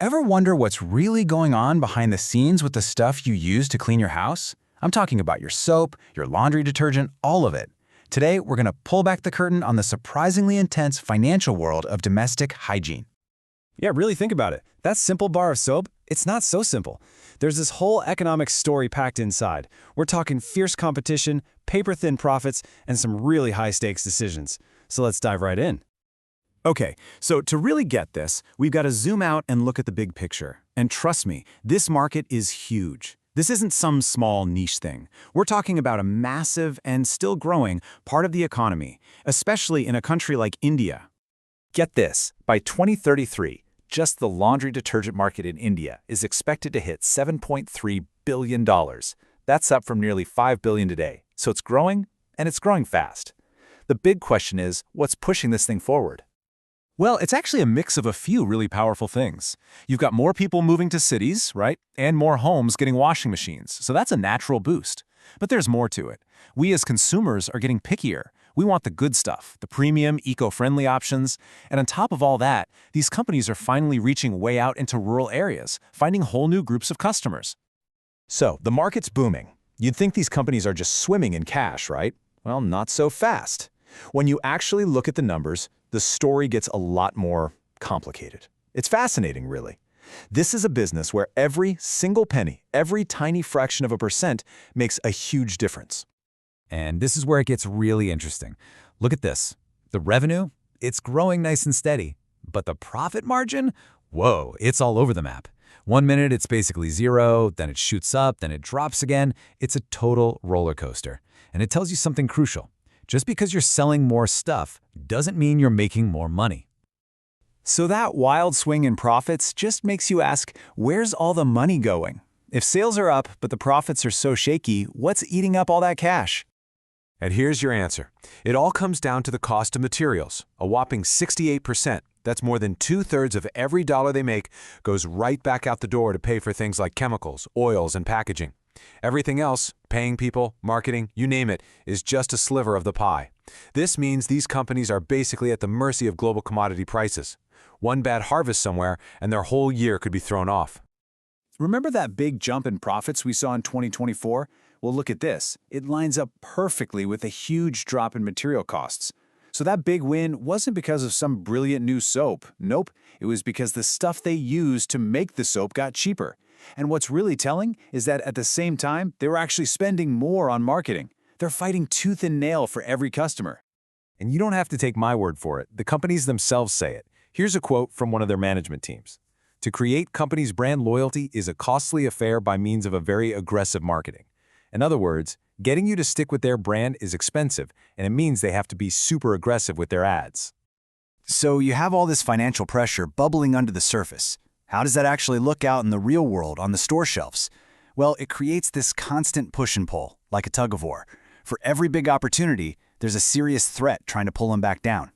Ever wonder what's really going on behind the scenes with the stuff you use to clean your house? I'm talking about your soap, your laundry detergent, all of it. Today, we're going to pull back the curtain on the surprisingly intense financial world of domestic hygiene. Yeah, really think about it. That simple bar of soap, it's not so simple. There's this whole economic story packed inside. We're talking fierce competition, paper-thin profits, and some really high-stakes decisions. So let's dive right in. Okay, so to really get this, we've got to zoom out and look at the big picture. And trust me, this market is huge. This isn't some small niche thing. We're talking about a massive and still growing part of the economy, especially in a country like India. Get this, by 2033, just the laundry detergent market in India is expected to hit $7.3 billion. That's up from nearly $5 billion today. So it's growing, and it's growing fast. The big question is, what's pushing this thing forward? Well, it's actually a mix of a few really powerful things. You've got more people moving to cities, right? And more homes getting washing machines, so that's a natural boost. But there's more to it. We as consumers are getting pickier. We want the good stuff, the premium, eco-friendly options. And on top of all that, these companies are finally reaching way out into rural areas, finding whole new groups of customers. So, the market's booming. You'd think these companies are just swimming in cash, right? Well, not so fast. When you actually look at the numbers, the story gets a lot more complicated. It's fascinating, really. This is a business where every single penny, every tiny fraction of a percent makes a huge difference. And this is where it gets really interesting. Look at this. The revenue, it's growing nice and steady. But the profit margin? Whoa, it's all over the map. 1 minute it's basically zero, then it shoots up, then it drops again. It's a total roller coaster. And it tells you something crucial. Just because you're selling more stuff doesn't mean you're making more money. So that wild swing in profits just makes you ask, where's all the money going? If sales are up, but the profits are so shaky, what's eating up all that cash? And here's your answer. It all comes down to the cost of materials, a whopping 68%. That's more than 2/3 of every dollar they make goes right back out the door to pay for things like chemicals, oils, and packaging. Everything else, paying people, marketing, you name it, is just a sliver of the pie. This means these companies are basically at the mercy of global commodity prices. One bad harvest somewhere, and their whole year could be thrown off. Remember that big jump in profits we saw in 2024? Well, look at this. It lines up perfectly with a huge drop in material costs. So that big win wasn't because of some brilliant new soap. Nope, it was because the stuff they used to make the soap got cheaper. And what's really telling is that at the same time, they were actually spending more on marketing. They're fighting tooth and nail for every customer. And you don't have to take my word for it. The companies themselves say it. Here's a quote from one of their management teams. To create companies' brand loyalty is a costly affair by means of a very aggressive marketing. In other words, getting you to stick with their brand is expensive, and it means they have to be super aggressive with their ads. So you have all this financial pressure bubbling under the surface. How does that actually look out in the real world on the store shelves? Well, it creates this constant push and pull, like a tug-of-war. For every big opportunity, there's a serious threat trying to pull them back down.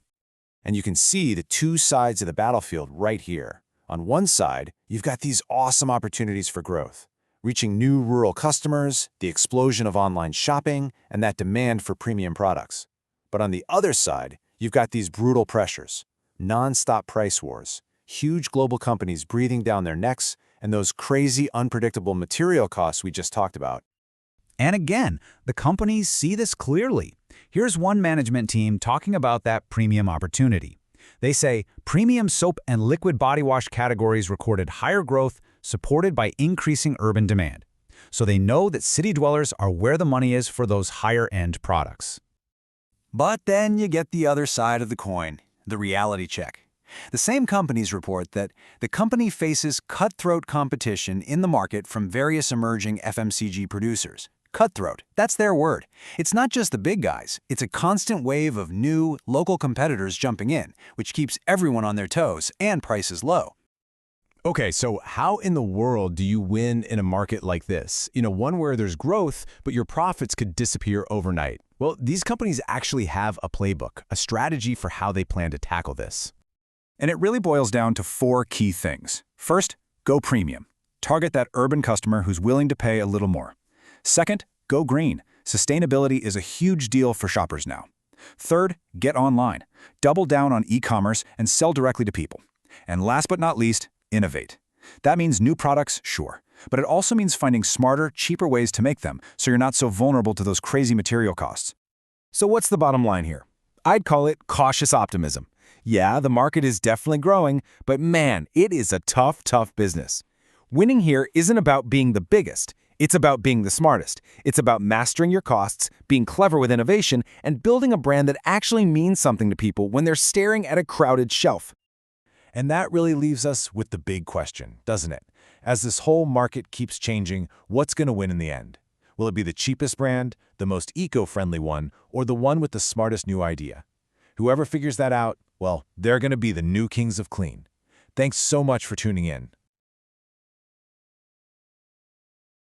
And you can see the two sides of the battlefield right here. On one side, you've got these awesome opportunities for growth, reaching new rural customers, the explosion of online shopping, and that demand for premium products. But on the other side, you've got these brutal pressures, non-stop price wars, huge global companies breathing down their necks, and those crazy, unpredictable material costs we just talked about. And again, the companies see this clearly. Here's one management team talking about that premium opportunity. They say premium soap and liquid body wash categories recorded higher growth, supported by increasing urban demand. So they know that city dwellers are where the money is for those higher-end products. But then you get the other side of the coin, the reality check. The same companies report that the company faces cutthroat competition in the market from various emerging FMCG producers. Cutthroat, that's their word. It's not just the big guys. It's a constant wave of new, local competitors jumping in, which keeps everyone on their toes and prices low. Okay, so how in the world do you win in a market like this? One where there's growth, but your profits could disappear overnight. Well, these companies actually have a playbook, a strategy for how they plan to tackle this. And it really boils down to 4 key things. First, go premium. Target that urban customer who's willing to pay a little more. Second, go green. Sustainability is a huge deal for shoppers now. Third, get online. Double down on e-commerce and sell directly to people. And last but not least, innovate. That means new products, sure. But it also means finding smarter, cheaper ways to make them, so you're not so vulnerable to those crazy material costs. So what's the bottom line here? I'd call it cautious optimism. Yeah, the market is definitely growing, but man, it is a tough, tough business. Winning here isn't about being the biggest. It's about being the smartest. It's about mastering your costs, being clever with innovation, and building a brand that actually means something to people when they're staring at a crowded shelf. And that really leaves us with the big question, doesn't it? As this whole market keeps changing, what's going to win in the end? Will it be the cheapest brand, the most eco-friendly one, or the one with the smartest new idea? Whoever figures that out, well, they're going to be the new kings of clean. Thanks so much for tuning in.